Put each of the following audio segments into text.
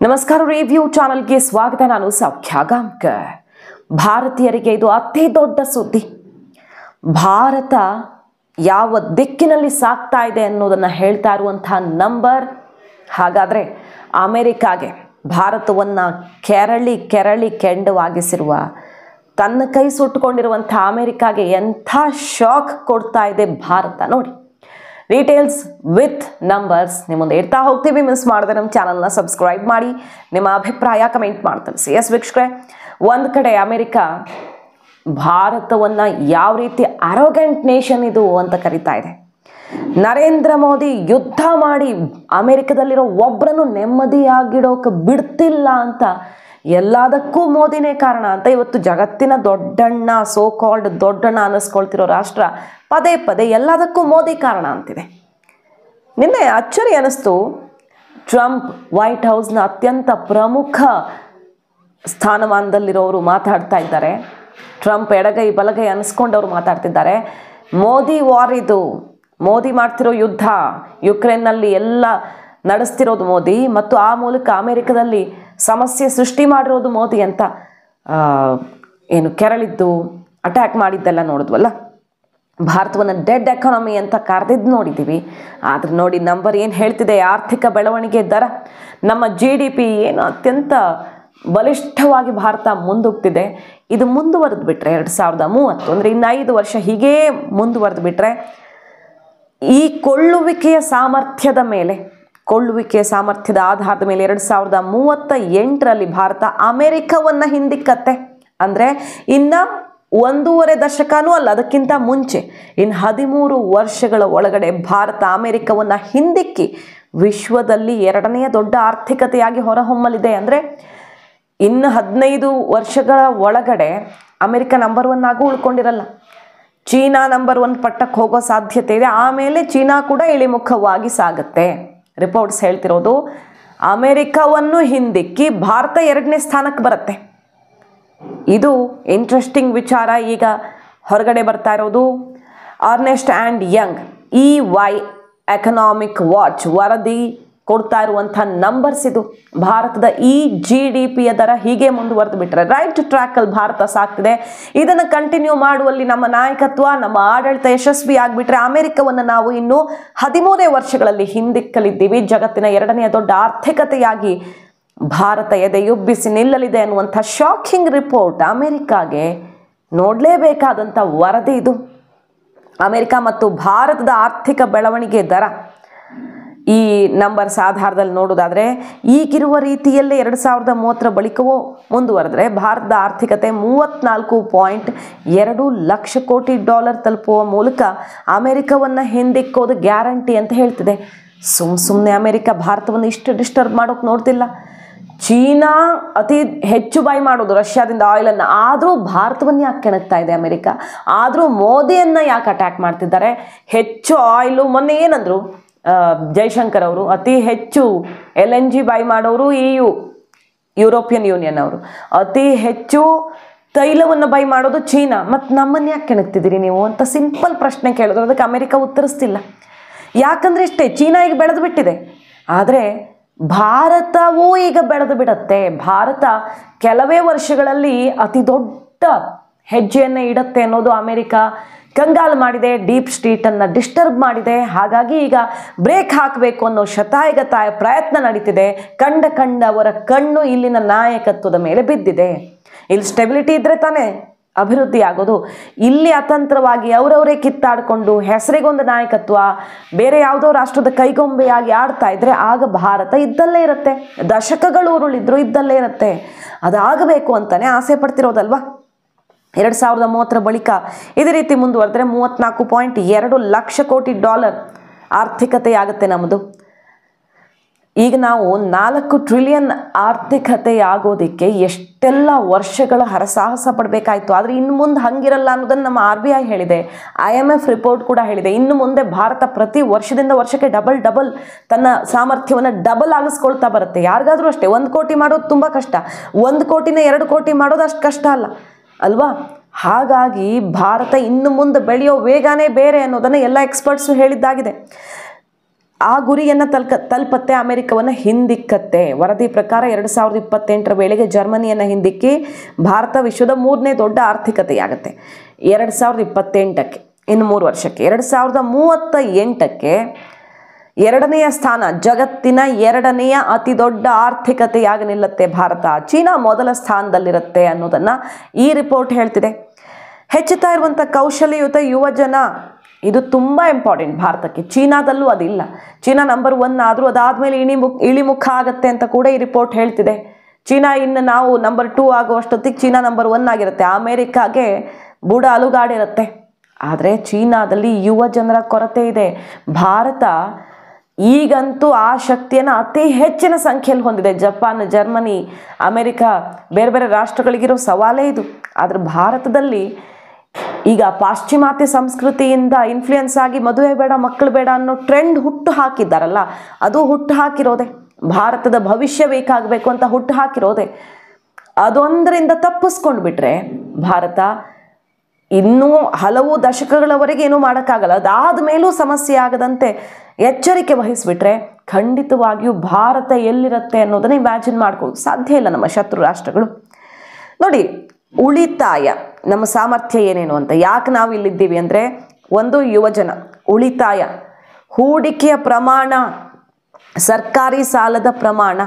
ನಮಸ್ಕಾರ ರಿವ್ಯೂ ಚಾನೆಲ್ಗೆ ಸ್ವಾಗತ. ನಾನು ಸೌಖ್ಯ ಗಾಂವ್ಕರ್. ಭಾರತೀಯರಿಗೆ ಇದು ಅತಿ ದೊಡ್ಡ ಸುದ್ದಿ. ಭಾರತ ಯಾವ ದಿಕ್ಕಿನಲ್ಲಿ ಸಾಗ್ತಾ ಇದೆ ಅನ್ನೋದನ್ನು ಹೇಳ್ತಾ ಇರುವಂತಹ ನಂಬರ್. ಹಾಗಾದರೆ ಅಮೆರಿಕಾಗೆ ಭಾರತವನ್ನು ಕೆರಳಿ ಕೆಂಡವಾಗಿಸಿರುವ, ತನ್ನ ಕೈ ಸುಟ್ಟುಕೊಂಡಿರುವಂಥ ಅಮೆರಿಕಾಗೆ ಎಂಥ ಶಾಕ್ ಕೊಡ್ತಾ ಇದೆ ಭಾರತ ನೋಡಿ. ಡೀಟೇಲ್ಸ್ ವಿತ್ ನಂಬರ್ಸ್ ನಿಮ್ಮ ಮುಂದೆ ಇಡ್ತಾ ಹೋಗ್ತೀವಿ. ಮಿಸ್ ಮಾಡದೆ ನಮ್ಮ ಚಾನಲ್ನ ಸಬ್ಸ್ಕ್ರೈಬ್ ಮಾಡಿ, ನಿಮ್ಮ ಅಭಿಪ್ರಾಯ ಕಮೆಂಟ್ ಮಾಡಿ ತಿಳಿಸಿ. ಎಸ್ ವೀಕ್ಷಕರೇ, ಒಂದು ಕಡೆ ಅಮೆರಿಕ ಭಾರತವನ್ನು ಯಾವ ರೀತಿ ಅರೋಗೆಂಟ್ ನೇಷನ್ ಇದು ಅಂತ ಕರೀತಾ ಇದೆ. ನರೇಂದ್ರ ಮೋದಿ ಯುದ್ಧ ಮಾಡಿ ಅಮೆರಿಕದಲ್ಲಿರೋ ಒಬ್ಬರನ್ನು ನೆಮ್ಮದಿಯಾಗಿಡೋಕೆ ಬಿಡ್ತಿಲ್ಲ ಅಂತ, ಎಲ್ಲದಕ್ಕೂ ಮೋದಿನೇ ಕಾರಣ ಅಂತ ಇವತ್ತು ಜಗತ್ತಿನ ದೊಡ್ಡಣ್ಣ, ಸೋ ಕಾಲ್ಡ್ ದೊಡ್ಡಣ್ಣ ಅನ್ನಿಸ್ಕೊಳ್ತಿರೋ ರಾಷ್ಟ್ರ ಪದೇ ಪದೇ ಎಲ್ಲದಕ್ಕೂ ಮೋದಿ ಕಾರಣ ಅಂತಿದೆ. ನಿನ್ನೆ ಅಚ್ಚರಿ ಅನ್ನಿಸ್ತು, ಟ್ರಂಪ್ ವೈಟ್ ಹೌಸ್ನ ಅತ್ಯಂತ ಪ್ರಮುಖ ಸ್ಥಾನಮಾನದಲ್ಲಿರೋರು ಮಾತಾಡ್ತಾ ಇದ್ದಾರೆ. ಟ್ರಂಪ್ ಎಡಗೈ ಬಲಗೈ ಅನ್ನಿಸ್ಕೊಂಡವ್ರು ಮಾತಾಡ್ತಿದ್ದಾರೆ. ಮೋದಿ ವಾರ್ ಇದು, ಮೋದಿ ಮಾಡ್ತಿರೋ ಯುದ್ಧ, ಯುಕ್ರೇನ್ನಲ್ಲಿ ಎಲ್ಲ ನಡೆಸ್ತಿರೋದು ಮೋದಿ, ಮತ್ತು ಆ ಮೂಲಕ ಅಮೆರಿಕದಲ್ಲಿ ಸಮಸ್ಯೆ ಸೃಷ್ಟಿ ಮಾಡಿರೋದು ಮೋದಿ ಅಂತ ಏನು ಕೆರಳಿದ್ದು ಅಟ್ಯಾಕ್ ಮಾಡಿದ್ದೆಲ್ಲ ನೋಡಿದ್ವಲ್ಲ. ಭಾರತವನ್ನು ಡೆಡ್ ಎಕಾನಮಿ ಅಂತ ಕರೆದಿದ್ದು ನೋಡಿದ್ದೀವಿ. ಆದರೆ ನೋಡಿ ನಂಬರ್ ಏನು ಹೇಳ್ತಿದೆ. ಆರ್ಥಿಕ ಬೆಳವಣಿಗೆ ದರ, ನಮ್ಮ GDP ಏನು ಅತ್ಯಂತ ಬಲಿಷ್ಠವಾಗಿ ಭಾರತ ಮುಂದೋಗ್ತಿದೆ. ಇದು ಮುಂದುವರೆದು ಬಿಟ್ಟರೆ 2030 ಅಂದರೆ ಇನ್ನು 5 ವರ್ಷ ಹೀಗೇ ಮುಂದುವರೆದು ಬಿಟ್ಟರೆ, ಈ ಕೊಳ್ಳುವಿಕೆಯ ಸಾಮರ್ಥ್ಯದ ಆಧಾರದ ಮೇಲೆ 2038ರಲ್ಲಿ ಭಾರತ ಅಮೆರಿಕವನ್ನು ಹಿಂದಿಕ್ಕತ್ತೆ. ಅಂದರೆ ಇನ್ನು 1.5 ದಶಕನೂ ಅಲ್ಲ, ಅದಕ್ಕಿಂತ ಮುಂಚೆ ಇನ್ನು 13 ವರ್ಷಗಳ ಒಳಗಡೆ ಭಾರತ ಅಮೆರಿಕವನ್ನು ಹಿಂದಿಕ್ಕಿ ವಿಶ್ವದಲ್ಲಿ 2ನೇ ದೊಡ್ಡ ಆರ್ಥಿಕತೆಯಾಗಿ ಹೊರಹೊಮ್ಮಲಿದೆ. ಅಂದರೆ ಇನ್ನು 15 ವರ್ಷಗಳ ಒಳಗಡೆ ಅಮೆರಿಕ ನಂಬರ್ 1 ಆಗೂ ಉಳ್ಕೊಂಡಿರಲ್ಲ. ಚೀನಾ ನಂಬರ್ 1 ಪಟ್ಟಕ್ಕೆ ಹೋಗೋ ಸಾಧ್ಯತೆ ಇದೆ. ಆಮೇಲೆ ಚೀನಾ ಕೂಡ ಇಳಿಮುಖವಾಗಿ ಸಾಗುತ್ತೆ. ರಿಪೋರ್ಟ್ಸ್ ಹೇಳ್ತಿರೋದು ಅಮೆರಿಕವನ್ನು ಹಿಂದಿಕ್ಕಿ ಭಾರತ 2ನೇ ಸ್ಥಾನಕ್ಕೆ ಬರುತ್ತೆ. ಇದು ಇಂಟ್ರೆಸ್ಟಿಂಗ್ ವಿಚಾರ. ಈಗ ಹೊರಗಡೆ ಬರ್ತಾ ಇರೋದು Ernst and Young EY economic watch ವರದಿ ಕೊಡ್ತಾ ಇರುವಂಥ ನಂಬರ್ಸ್ ಇದು. ಭಾರತದ ಈ GDPಯ ದರ ಹೀಗೆ ಮುಂದುವರೆದು ಬಿಟ್ಟರೆ ರೈಟ್ ಟ್ರ್ಯಾಕಲ್ಲಿ ಭಾರತ ಸಾಕ್ತಿದೆ. ಇದನ್ನು ಕಂಟಿನ್ಯೂ ಮಾಡುವಲ್ಲಿ ನಮ್ಮ ನಾಯಕತ್ವ, ನಮ್ಮ ಆಡಳಿತ ಯಶಸ್ವಿ ಆಗಿಬಿಟ್ರೆ ಅಮೆರಿಕವನ್ನು ನಾವು ಇನ್ನು 13 ವರ್ಷಗಳಲ್ಲಿ ಹಿಂದಿಕ್ಕಲಿದ್ದೀವಿ. ಜಗತ್ತಿನ 2ನೇ ದೊಡ್ಡ ಆರ್ಥಿಕತೆಯಾಗಿ ಭಾರತ ಎದೆಯುಬ್ಬಿಸಿ ನಿಲ್ಲಲಿದೆ ಅನ್ನುವಂಥ ಶಾಕಿಂಗ್ ರಿಪೋರ್ಟ್. ಅಮೆರಿಕಾಗೆ ನೋಡಲೇಬೇಕಾದಂಥ ವರದಿ ಇದು. ಅಮೆರಿಕ ಮತ್ತು ಭಾರತದ ಆರ್ಥಿಕ ಬೆಳವಣಿಗೆ ದರ ಈ ನಂಬರ್ಸ್ ಆಧಾರದಲ್ಲಿ ನೋಡೋದಾದರೆ, ಈಗಿರುವ ರೀತಿಯಲ್ಲೇ 2030 ಬಳಿಕವೂ ಮುಂದುವರೆದ್ರೆ ಭಾರತದ ಆರ್ಥಿಕತೆ $34.2 ಲಕ್ಷ ಕೋಟಿ ತಲುಪುವ ಮೂಲಕ ಅಮೆರಿಕವನ್ನು ಹಿಂದಿಕ್ಕೋದು ಗ್ಯಾರಂಟಿ ಅಂತ ಹೇಳ್ತಿದೆ. ಸುಮ್ಮನೆ ಅಮೆರಿಕ ಭಾರತವನ್ನು ಇಷ್ಟು ಡಿಸ್ಟರ್ಬ್ ಮಾಡೋಕೆ ನೋಡ್ತಿಲ್ಲ. ಚೀನಾ ಅತಿ ಹೆಚ್ಚು ಬೈ ಮಾಡೋದು ರಷ್ಯಾದಿಂದ ಆಯಿಲನ್ನು, ಆದರೂ ಭಾರತವನ್ನು ಯಾಕೆ ಕೆಣಕ್ತಾ ಇದೆ ಅಮೆರಿಕ? ಆದರೂ ಮೋದಿಯನ್ನು ಯಾಕೆ ಅಟ್ಯಾಕ್ ಮಾಡ್ತಿದ್ದಾರೆ? ಹೆಚ್ಚು ಆಯಿಲು, ಮೊನ್ನೆ ಏನಂದ್ರು ಜೈಶಂಕರ್ ಅವರು, ಅತಿ ಹೆಚ್ಚು LNG ಬೈ ಮಾಡೋರು ಯುರೋಪಿಯನ್ ಯೂನಿಯನ್ ಅವರು, ಅತಿ ಹೆಚ್ಚು ತೈಲವನ್ನು ಬೈ ಮಾಡೋದು ಚೀನಾ. ಮತ್ತು ನಮ್ಮನ್ನು ಯಾಕೆ ಕೆಣಕ್ತಿದ್ದೀರಿ ನೀವು ಅಂತ ಸಿಂಪಲ್ ಪ್ರಶ್ನೆ ಕೇಳಿದ್ರು. ಅದಕ್ಕೆ ಅಮೆರಿಕ ಉತ್ತರಿಸ್ತಿಲ್ಲ. ಯಾಕಂದರೆ ಇಷ್ಟೇ, ಚೀನಾ ಈಗ ಬೆಳೆದು ಬಿಟ್ಟಿದೆ. ಆದರೆ ಭಾರತವೂ ಈಗ ಬೆಳೆದು ಬಿಡತ್ತೆ. ಭಾರತ ಕೆಲವೇ ವರ್ಷಗಳಲ್ಲಿ ಅತಿ ದೊಡ್ಡ ಹೆಜ್ಜೆಯನ್ನು ಇಡತ್ತೆ ಅನ್ನೋದು ಅಮೆರಿಕ ಕಂಗಾಲು ಮಾಡಿದೆ. ಡೀಪ್ ಸ್ಟೇಟನ್ನು ಡಿಸ್ಟರ್ಬ್ ಮಾಡಿದೆ. ಹಾಗಾಗಿ ಈಗ ಬ್ರೇಕ್ ಹಾಕಬೇಕು ಅನ್ನೋ ಶತಾಯಗತಾಯ ಪ್ರಯತ್ನ ನಡೀತಿದೆ. ಕಂಡವರ ಕಣ್ಣು ಇಲ್ಲಿನ ನಾಯಕತ್ವದ ಮೇಲೆ ಬಿದ್ದಿದೆ. ಇಲ್ಲಿ ಸ್ಟೆಬಿಲಿಟಿ ಇದ್ದರೆ ತಾನೇ ಅಭಿವೃದ್ಧಿ ಆಗೋದು. ಇಲ್ಲಿ ಅತಂತ್ರವಾಗಿ ಅವರವರೇ ಕಿತ್ತಾಡಿಕೊಂಡು ಹೆಸರಿಗೊಂದು ನಾಯಕತ್ವ ಬೇರೆ ಯಾವುದೋ ರಾಷ್ಟ್ರದ ಕೈಗೊಂಬೆಯಾಗಿ ಆಡ್ತಾ ಇದ್ರೆ ಆಗ ಭಾರತ ಇದ್ದಲ್ಲೇ ಇರುತ್ತೆ. ದಶಕಗಳು ಉರುಳಿದ್ರು ಇದ್ದಲ್ಲೇ ಇರುತ್ತೆ. ಅದಾಗಬೇಕು ಅಂತಾನೆ ಆಸೆ ಪಡ್ತಿರೋದಲ್ವಾ. 2030 ಬಳಿಕ ಇದೇ ರೀತಿ ಮುಂದುವರೆದ್ರೆ $34.2 ಲಕ್ಷ ಕೋಟಿ ಆರ್ಥಿಕತೆ ಆಗುತ್ತೆ ನಮ್ಮದು. ಈಗ ನಾವು 4 ಟ್ರಿಲಿಯನ್ ಆರ್ಥಿಕತೆ ಆಗೋದಕ್ಕೆ ಎಷ್ಟೆಲ್ಲ ವರ್ಷಗಳ ಹರಸಾಹಸ ಪಡಬೇಕಾಯಿತು. ಆದರೆ ಇನ್ನು ಮುಂದೆ ಹಂಗಿರಲ್ಲ ಅನ್ನೋದನ್ನು ನಮ್ಮ RBI ಹೇಳಿದೆ. IMF ರಿಪೋರ್ಟ್ ಕೂಡ ಹೇಳಿದೆ. ಇನ್ನು ಮುಂದೆ ಭಾರತ ಪ್ರತಿ ವರ್ಷದಿಂದ ವರ್ಷಕ್ಕೆ ಡಬಲ್ ತನ್ನ ಸಾಮರ್ಥ್ಯವನ್ನು ಡಬಲ್ ಆಗಿಸ್ಕೊಳ್ತಾ ಬರುತ್ತೆ. ಯಾರಿಗಾದರೂ ಅಷ್ಟೇ 1 ಕೋಟಿ ಮಾಡೋದು ತುಂಬ ಕಷ್ಟ, 1 ಕೋಟಿನ 2 ಕೋಟಿ ಮಾಡೋದು ಅಷ್ಟು ಕಷ್ಟ ಅಲ್ವಾ. ಹಾಗಾಗಿ ಭಾರತ ಇನ್ನು ಮುಂದೆ ಬೆಳೆಯೋ ವೇಗನೇ ಬೇರೆ ಅನ್ನೋದನ್ನು ಎಲ್ಲ ಎಕ್ಸ್ಪರ್ಟ್ಸು ಹೇಳಿದ್ದಾಗಿದೆ. ಆ ಗುರಿಯನ್ನು ತಲುಪತ್ತೆ, ಅಮೆರಿಕವನ್ನು ಹಿಂದಿಕ್ಕತ್ತೆ. ವರದಿ ಪ್ರಕಾರ 2028 ವೇಳೆಗೆ ಜರ್ಮನಿಯನ್ನು ಹಿಂದಿಕ್ಕಿ ಭಾರತ ವಿಶ್ವದ 3ನೇ ದೊಡ್ಡ ಆರ್ಥಿಕತೆಯಾಗುತ್ತೆ 2028ಕ್ಕೆ, ಇನ್ನು 3 ವರ್ಷಕ್ಕೆ. 2038ಕ್ಕೆ 2ನೇ ಸ್ಥಾನ, ಜಗತ್ತಿನ 2ನೇ ಅತಿ ದೊಡ್ಡ ಆರ್ಥಿಕತೆಯಾಗಿ ನಿಲ್ಲುತ್ತೆ ಭಾರತ. ಚೀನಾ ಮೊದಲ ಸ್ಥಾನದಲ್ಲಿರುತ್ತೆ ಅನ್ನೋದನ್ನು ಈ ರಿಪೋರ್ಟ್ ಹೇಳ್ತಿದೆ. ಹೆಚ್ಚುತ್ತಾ ಇರುವಂಥ ಕೌಶಲ್ಯಯುತ ಯುವಜನ, ಇದು ತುಂಬ ಇಂಪಾರ್ಟೆಂಟ್ ಭಾರತಕ್ಕೆ. ಚೀನಾದಲ್ಲೂ ಅದಿಲ್ಲ. ಚೀನಾ ನಂಬರ್ 1 ಆದರೂ ಅದಾದಮೇಲೆ ಇಳಿಮುಖ ಆಗುತ್ತೆ ಅಂತ ಕೂಡ ಈ ರಿಪೋರ್ಟ್ ಹೇಳ್ತಿದೆ. ಚೀನಾ ಇನ್ನು ನಾವು ನಂಬರ್ 2 ಆಗುವಷ್ಟೊತ್ತಿಗೆ ಚೀನಾ ನಂಬರ್ 1 ಆಗಿರುತ್ತೆ. ಅಮೇರಿಕಾಗೆ ಬುಡ ಅಲುಗಾಡಿರುತ್ತೆ. ಆದರೆ ಚೀನಾದಲ್ಲಿ ಯುವ ಜನರ ಕೊರತೆ ಇದೆ. ಭಾರತ ಈಗಂತೂ ಆ ಶಕ್ತಿಯನ್ನು ಅತಿ ಹೆಚ್ಚಿನ ಸಂಖ್ಯೆಯಲ್ಲಿ ಹೊಂದಿದೆ. ಜಪಾನ್, ಜರ್ಮನಿ, ಅಮೇರಿಕಾ ಬೇರೆ ಬೇರೆ ರಾಷ್ಟ್ರಗಳಿಗಿರೋ ಸವಾಲೇ ಇದು. ಆದರೆ ಭಾರತದಲ್ಲಿ ಈಗ ಪಾಶ್ಚಿಮಾತ್ಯ ಸಂಸ್ಕೃತಿಯಿಂದ ಇನ್ಫ್ಲೂಯೆನ್ಸ್ ಆಗಿ ಮದುವೆ ಬೇಡ, ಮಕ್ಕಳು ಬೇಡ ಅನ್ನೋ ಟ್ರೆಂಡ್ ಹುಟ್ಟು ಹಾಕಿದ್ದಾರಲ್ಲ, ಅದು ಹುಟ್ಟು ಹಾಕಿರೋದೆ. ಭಾರತದ ಭವಿಷ್ಯ ಬೇಕಾಗಬೇಕು ಅಂತ ಹುಟ್ಟು ಹಾಕಿರೋದೆ. ಅದೊಂದರಿಂದ ತಪ್ಪಿಸ್ಕೊಂಡು ಬಿಟ್ರೆ ಭಾರತ ಇನ್ನೂ ಹಲವು ದಶಕಗಳವರೆಗೆ ಏನೂ ಮಾಡೋಕ್ಕಾಗಲ್ಲ. ಅದಾದ ಮೇಲೂ ಸಮಸ್ಯೆ ಆಗದಂತೆ ಎಚ್ಚರಿಕೆ ವಹಿಸಿಬಿಟ್ರೆ ಖಂಡಿತವಾಗಿಯೂ ಭಾರತ ಎಲ್ಲಿರುತ್ತೆ ಅನ್ನೋದನ್ನ ಇಮ್ಯಾಜಿನ್ ಮಾಡ್ಕೊಳ್ಳೋದು ಸಾಧ್ಯ ಇಲ್ಲ ನಮ್ಮ ಶತ್ರು ರಾಷ್ಟ್ರಗಳು. ನೋಡಿ, ಉಳಿತಾಯ ನಮ್ಮ ಸಾಮರ್ಥ್ಯ ಏನೇನು ಅಂತ, ಯಾಕೆ ನಾವು ಇಲ್ಲಿದ್ದೀವಿ ಅಂದರೆ, ಒಂದು ಯುವಜನ, ಉಳಿತಾಯ, ಹೂಡಿಕೆಯ ಪ್ರಮಾಣ, ಸರ್ಕಾರಿ ಸಾಲದ ಪ್ರಮಾಣ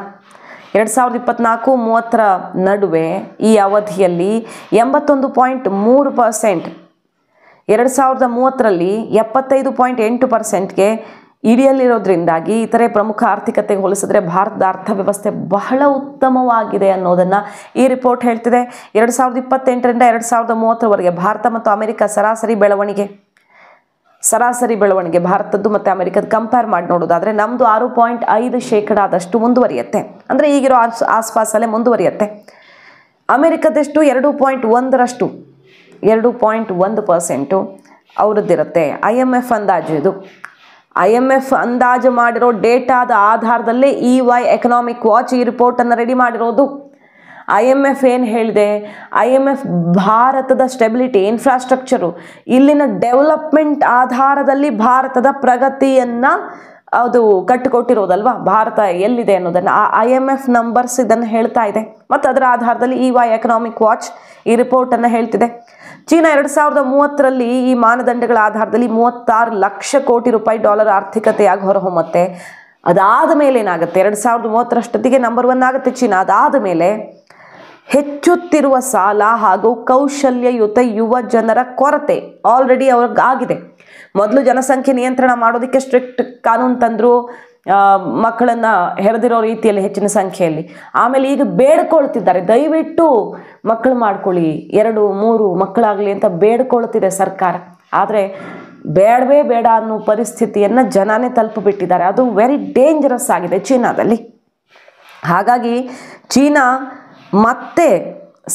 2024-30 ನಡುವೆ ಈ ಅವಧಿಯಲ್ಲಿ 81.3%, 2030ರಲ್ಲಿ 75.8%ಗೆ ಇಳಿಯಲಿರೋದ್ರಿಂದಾಗಿ ಇತರೆ ಪ್ರಮುಖ ಆರ್ಥಿಕತೆಗೆ ಹೋಲಿಸಿದ್ರೆ ಭಾರತದ ಅರ್ಥವ್ಯವಸ್ಥೆ ಬಹಳ ಉತ್ತಮವಾಗಿದೆ ಅನ್ನೋದನ್ನು ಈ ರಿಪೋರ್ಟ್ ಹೇಳ್ತಿದೆ. 2028ರಿಂದ 2030ವರೆಗೆ ಭಾರತ ಮತ್ತು ಅಮೆರಿಕ ಸರಾಸರಿ ಬೆಳವಣಿಗೆ ಭಾರತದ್ದು ಮತ್ತು ಅಮೆರಿಕದ ಕಂಪೇರ್ ಮಾಡಿ ನೋಡೋದಾದರೆ ನಮ್ಮದು 6.5% ಮುಂದುವರಿಯುತ್ತೆ. ಅಂದರೆ ಈಗಿರೋ ಆಸ್ಪಾಸಲ್ಲೇ ಮುಂದುವರಿಯುತ್ತೆ. ಅಮೆರಿಕದಷ್ಟು 2.1%, 2.1% ಅವರದ್ದಿರುತ್ತೆ. IMF ಅಂದಾಜು ಇದು. IMF ಅಂದಾಜು ಮಾಡಿರೋ ಡೇಟಾದ ಆಧಾರದಲ್ಲೇ EY ಎಕನಾಮಿಕ್ ವಾಚ್ ಈ ರಿಪೋರ್ಟನ್ನು ರೆಡಿ ಮಾಡಿರೋದು. IMF ಏನು ಹೇಳಿದೆ, IMF ಭಾರತದ ಸ್ಟೆಬಿಲಿಟಿ, ಇನ್ಫ್ರಾಸ್ಟ್ರಕ್ಚರು, ಇಲ್ಲಿನ ಡೆವಲಪ್ಮೆಂಟ್ ಆಧಾರದಲ್ಲಿ ಭಾರತದ ಪ್ರಗತಿಯನ್ನು ಅದು ಕಟ್ಟಿಕೊಟ್ಟಿರೋದಲ್ವಾ, ಭಾರತ ಎಲ್ಲಿದೆ ಅನ್ನೋದನ್ನು. IMF ನಂಬರ್ಸ್ ಇದನ್ನು ಹೇಳ್ತಾ ಇದೆ ಮತ್ತು ಅದರ ಆಧಾರದಲ್ಲಿ EY ಎಕನಾಮಿಕ್ ವಾಚ್ ಈ ರಿಪೋರ್ಟನ್ನು ಹೇಳ್ತಿದೆ. ಚೀನಾ 2030ರಲ್ಲಿ ಈ ಮಾನದಂಡಗಳ ಆಧಾರದಲ್ಲಿ 36 ಲಕ್ಷ ಕೋಟಿ ರೂಪಾಯಿ ಡಾಲರ್ ಆರ್ಥಿಕತೆಯಾಗಿ ಹೊರಹೊಮ್ಮುತ್ತೆ. ಅದಾದ ಮೇಲೆ ಏನಾಗುತ್ತೆ, 2030ರಷ್ಟೊತ್ತಿಗೆ ನಂಬರ್ 1 ಆಗುತ್ತೆ ಚೀನಾ. ಅದಾದ ಮೇಲೆ ಹೆಚ್ಚುತ್ತಿರುವ ಸಾಲ ಹಾಗೂ ಕೌಶಲ್ಯಯುತ ಯುವ ಜನರ ಕೊರತೆ ಆಲ್ರೆಡಿ ಅವ್ರಿಗಾಗಿದೆ. ಮೊದಲು ಜನಸಂಖ್ಯೆ ನಿಯಂತ್ರಣ ಮಾಡೋದಕ್ಕೆ ಸ್ಟ್ರಿಕ್ಟ್ ಕಾನೂನು ತಂದರು, ಮಕ್ಕಳನ್ನು ಹೆರೆದಿರೋ ರೀತಿಯಲ್ಲಿ ಹೆಚ್ಚಿನ ಸಂಖ್ಯೆಯಲ್ಲಿ. ಆಮೇಲೆ ಈಗ ಬೇಡ್ಕೊಳ್ತಿದ್ದಾರೆ, ದಯವಿಟ್ಟು ಮಕ್ಕಳು ಮಾಡ್ಕೊಳ್ಳಿ, 2-3 ಮಕ್ಕಳಾಗಲಿ ಅಂತ ಬೇಡ್ಕೊಳ್ತಿದೆ ಸರ್ಕಾರ. ಆದರೆ ಬೇಡವೇ ಬೇಡ ಅನ್ನೋ ಪರಿಸ್ಥಿತಿಯನ್ನು ಜನನೇ ತಲುಪಿಬಿಟ್ಟಿದ್ದಾರೆ. ಅದು ವೆರಿ ಡೇಂಜರಸ್ ಆಗಿದೆ ಚೀನಾದಲ್ಲಿ. ಹಾಗಾಗಿ ಚೀನಾ ಮತ್ತೆ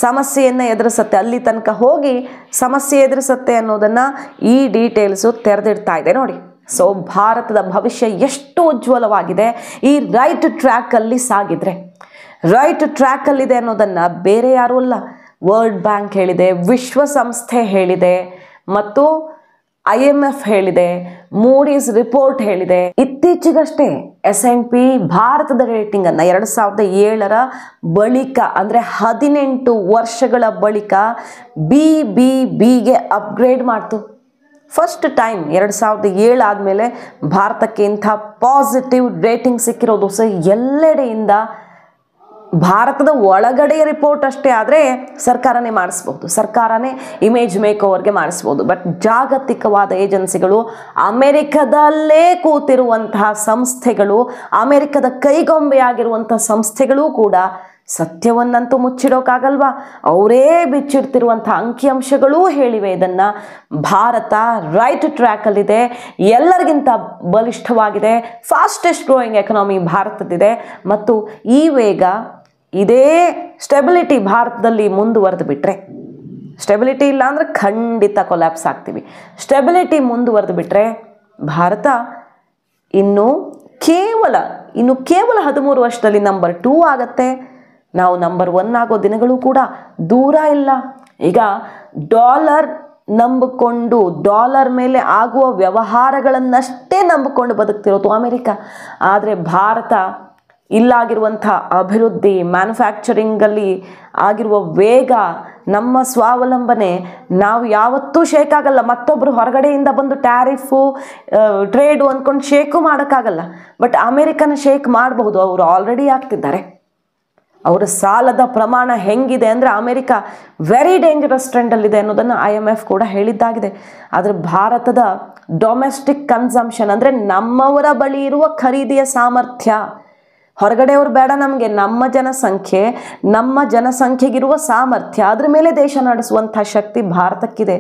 ಸಮಸ್ಯೆಯನ್ನು ಎದುರಿಸುತ್ತೆ, ಅಲ್ಲಿ ತನಕ ಹೋಗಿ ಸಮಸ್ಯೆ ಎದುರಿಸುತ್ತೆ ಅನ್ನೋದನ್ನು ಈ ಡೀಟೇಲ್ಸು ತೆರೆದಿಡ್ತಾ ಇದೆ ನೋಡಿ. ಸೊ ಭಾರತದ ಭವಿಷ್ಯ ಎಷ್ಟು ಉಜ್ವಲವಾಗಿದೆ ಈ ರೈಟ್ ಟ್ರ್ಯಾಕಲ್ಲಿ ಸಾಗಿದ್ರೆ. ರೈಟ್ ಟ್ರ್ಯಾಕಲ್ಲಿದೆ ಅನ್ನೋದನ್ನು ಬೇರೆ ಯಾರೂ ಅಲ್ಲ, ವರ್ಲ್ಡ್ ಬ್ಯಾಂಕ್ ಹೇಳಿದೆ, ವಿಶ್ವಸಂಸ್ಥೆ ಹೇಳಿದೆ, ಮತ್ತು IMF ಹೇಳಿದೆ, ಮೂಡೀಸ್ ರಿಪೋರ್ಟ್ ಹೇಳಿದೆ. ಇತ್ತೀಚೆಗಷ್ಟೇ S&P ಭಾರತದ ರೇಟಿಂಗನ್ನು 2007ರ ಬಳಿಕ, ಅಂದರೆ 18 ವರ್ಷಗಳ ಬಳಿಕ BBBಗೆ ಅಪ್ಗ್ರೇಡ್ ಮಾಡ್ತು. ಫಸ್ಟ್ ಟೈಮ್ 2007 ಆದಮೇಲೆ ಭಾರತಕ್ಕೆ ಇಂಥ ಪಾಸಿಟಿವ್ ರೇಟಿಂಗ್ ಸಿಕ್ಕಿರೋದು. ಸೊ ಎಲ್ಲೆಡೆಯಿಂದ ಭಾರತದ ಒಳಗಡೆಯ ರಿಪೋರ್ಟ್ ಅಷ್ಟೇ ಆದರೆ ಸರ್ಕಾರನೇ ಮಾಡಿಸ್ಬೋದು, ಸರ್ಕಾರನೇ ಇಮೇಜ್ ಮೇಕ್ ಓವರ್ಗೆ ಮಾಡಿಸ್ಬೋದು. ಬಟ್ ಜಾಗತಿಕವಾದ ಏಜೆನ್ಸಿಗಳು, ಅಮೆರಿಕದಲ್ಲೇ ಕೂತಿರುವಂತಹ ಸಂಸ್ಥೆಗಳು, ಅಮೆರಿಕದ ಕೈಗೊಂಬೆಯಾಗಿರುವಂಥ ಸಂಸ್ಥೆಗಳೂ ಕೂಡ ಸತ್ಯವನ್ನಂತೂ ಮುಚ್ಚಿಡೋಕ್ಕಾಗಲ್ವಾ, ಅವರೇ ಬಿಚ್ಚಿಡ್ತಿರುವಂಥ ಅಂಕಿಅಂಶಗಳೂ ಹೇಳಿವೆ ಇದನ್ನು. ಭಾರತ ರೈಟ್ ಟ್ರ್ಯಾಕಲ್ಲಿದೆ, ಎಲ್ಲರಿಗಿಂತ ಬಲಿಷ್ಠವಾಗಿದೆ, ಫಾಸ್ಟೆಸ್ಟ್ ಗ್ರೋಯಿಂಗ್ ಎಕನಾಮಿ ಭಾರತದಿದೆ. ಮತ್ತು ಈ ವೇಗ, ಇದೇ ಸ್ಟೆಬಿಲಿಟಿ ಭಾರತದಲ್ಲಿ ಮುಂದುವರೆದು ಬಿಟ್ಟರೆ, ಸ್ಟೆಬಿಲಿಟಿ ಇಲ್ಲ ಅಂದರೆ ಖಂಡಿತ ಕೊಲ್ಯಾಪ್ಸ್ ಆಗ್ತೀವಿ. ಸ್ಟೆಬಿಲಿಟಿ ಮುಂದುವರೆದು ಬಿಟ್ಟರೆ ಭಾರತ ಇನ್ನು ಕೇವಲ 13 ವರ್ಷದಲ್ಲಿ ನಂಬರ್ 2 ಆಗುತ್ತೆ. ನಾವು ನಂಬರ್ 1 ಆಗೋ ದಿನಗಳು ಕೂಡ ದೂರ ಇಲ್ಲ. ಈಗ ಡಾಲರ್ ನಂಬಿಕೊಂಡು ಡಾಲರ್ ಮೇಲೆ ಆಗುವ ವ್ಯವಹಾರಗಳನ್ನಷ್ಟೇ ನಂಬಿಕೊಂಡು ಬದುಕ್ತಿರೋದು ಅಮೆರಿಕ. ಆದರೆ ಭಾರತ ಇಲ್ಲಾಗಿರುವಂಥ ಅಭಿವೃದ್ಧಿ, ಮ್ಯಾನುಫ್ಯಾಕ್ಚರಿಂಗಲ್ಲಿ ಆಗಿರುವ ವೇಗ, ನಮ್ಮ ಸ್ವಾವಲಂಬನೆ, ನಾವು ಯಾವತ್ತೂ ಶೇಕ್ ಆಗಲ್ಲ. ಮತ್ತೊಬ್ಬರು ಹೊರಗಡೆಯಿಂದ ಬಂದು ಟ್ಯಾರಿಫು ಟ್ರೇಡು ಅಂದ್ಕೊಂಡು ಶೇಕು ಮಾಡೋಕ್ಕಾಗಲ್ಲ. ಬಟ್ ಅಮೆರಿಕನ ಶೇಕ್ ಮಾಡಬಹುದು, ಅವರು ಆಲ್ರೆಡಿ ಆಗ್ತಿದ್ದಾರೆ. ಅವರ ಸಾಲದ ಪ್ರಮಾಣ ಹೆಂಗಿದೆ ಅಂದರೆ ಅಮೆರಿಕ ವೆರಿ ಡೇಂಜರಸ್ ಟ್ರೆಂಡಲ್ಲಿದೆ ಅನ್ನೋದನ್ನು IMF ಕೂಡ ಹೇಳಿದ್ದಾಗಿದೆ. ಆದರೆ ಭಾರತದ ಡೊಮೆಸ್ಟಿಕ್ ಕನ್ಸಂಪ್ಷನ್ ಅಂದರೆ ನಮ್ಮವರ ಬಳಿ ಇರುವ ಖರೀದಿಯ ಸಾಮರ್ಥ್ಯ, ಹೊರಗಡೆಯವರು ಬೇಡ ನಮಗೆ, ನಮ್ಮ ಜನಸಂಖ್ಯೆಗಿರುವ ಸಾಮರ್ಥ್ಯ, ಅದ್ರ ಮೇಲೆ ದೇಶ ನಡೆಸುವಂಥ ಶಕ್ತಿ ಭಾರತಕ್ಕಿದೆ.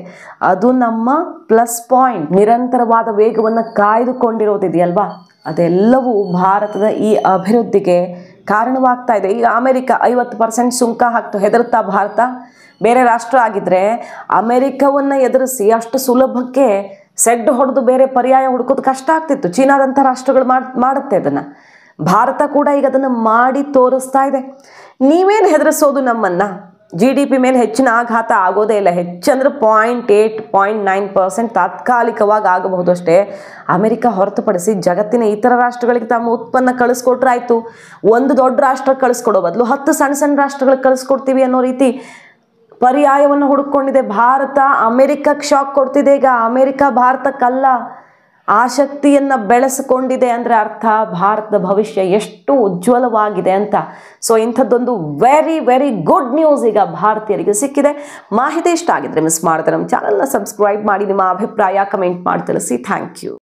ಅದು ನಮ್ಮ ಪ್ಲಸ್ ಪಾಯಿಂಟ್. ನಿರಂತರವಾದ ವೇಗವನ್ನು ಕಾಯ್ದುಕೊಂಡಿರೋದಿದೆಯಲ್ವಾ, ಅದೆಲ್ಲವೂ ಭಾರತದ ಈ ಅಭಿವೃದ್ಧಿಗೆ ಕಾರಣವಾಗ್ತಾ ಇದೆ. ಈಗ ಅಮೆರಿಕ 50% ಸುಂಕ ಹಾಕ್ತು, ಹೆದರುತ್ತಾ ಭಾರತ? ಬೇರೆ ರಾಷ್ಟ್ರ ಆಗಿದ್ರೆ ಅಮೆರಿಕವನ್ನು ಎದುರಿಸಿ ಅಷ್ಟು ಸುಲಭಕ್ಕೆ ಸೆಡ್ ಹೊಡೆದು ಬೇರೆ ಪರ್ಯಾಯ ಹುಡುಕೋದು ಕಷ್ಟ ಆಗ್ತಿತ್ತು. ಚೀನಾದಂಥ ರಾಷ್ಟ್ರಗಳು ಮಾಡುತ್ತೆ ಅದನ್ನು. ಭಾರತ ಕೂಡ ಈಗ ಅದನ್ನು ಮಾಡಿ ತೋರಿಸ್ತಾ ಇದೆ. ನೀವೇನು ಹೆದರಿಸೋದು ನಮ್ಮನ್ನು? GDP ಮೇಲೆ ಹೆಚ್ಚಿನ ಆಘಾತ ಆಗೋದೇ ಇಲ್ಲ. ಹೆಚ್ಚಂದ್ರೆ 0.8, 0.9% ತಾತ್ಕಾಲಿಕವಾಗಿ ಆಗಬಹುದು ಅಷ್ಟೇ. ಅಮೆರಿಕ ಹೊರತುಪಡಿಸಿ ಜಗತ್ತಿನ ಇತರ ರಾಷ್ಟ್ರಗಳಿಗೆ ತಮ್ಮ ಉತ್ಪನ್ನ ಕಳಿಸ್ಕೊಟ್ರಾಯ್ತು. ಒಂದು ದೊಡ್ಡ ರಾಷ್ಟ್ರ ಕಳಿಸ್ಕೊಡೋ ಬದಲು 10 ಸಣ್ಣ ರಾಷ್ಟ್ರಗಳಿಗೆ ಕಳಿಸ್ಕೊಡ್ತೀವಿ ಅನ್ನೋ ರೀತಿ ಪರ್ಯಾಯವನ್ನು ಹುಡುಕೊಂಡಿದೆ ಭಾರತ. ಅಮೆರಿಕಕ್ಕೆ ಶಾಕ್ ಕೊಡ್ತಿದೆ ಈಗ. ಅಮೆರಿಕ ಭಾರತಕ್ಕಲ್ಲ, ಆ ಶಕ್ತಿಯನ್ನು ಬೆಳೆಸಿಕೊಂಡಿದೆ ಅಂದರೆ ಅರ್ಥ ಭಾರತದ ಭವಿಷ್ಯ ಎಷ್ಟು ಉಜ್ವಲವಾಗಿದೆ ಅಂತ. ಸೊ ಇಂಥದ್ದೊಂದು ವೆರಿ ವೆರಿ ಗುಡ್ ನ್ಯೂಸ್ ಈಗ ಭಾರತೀಯರಿಗೆ ಸಿಕ್ಕಿದೆ. ಮಾಹಿತಿ ಇಷ್ಟ ಆಗಿದ್ರೆ ಮಿಸ್ ಮಾಡಿದ್ರೆ ನಮ್ಮ ಚಾನಲ್ನ ಸಬ್ಸ್ಕ್ರೈಬ್ ಮಾಡಿ, ನಿಮ್ಮ ಅಭಿಪ್ರಾಯ ಕಮೆಂಟ್ ಮಾಡಿ ತಿಳಿಸಿ. Thank you.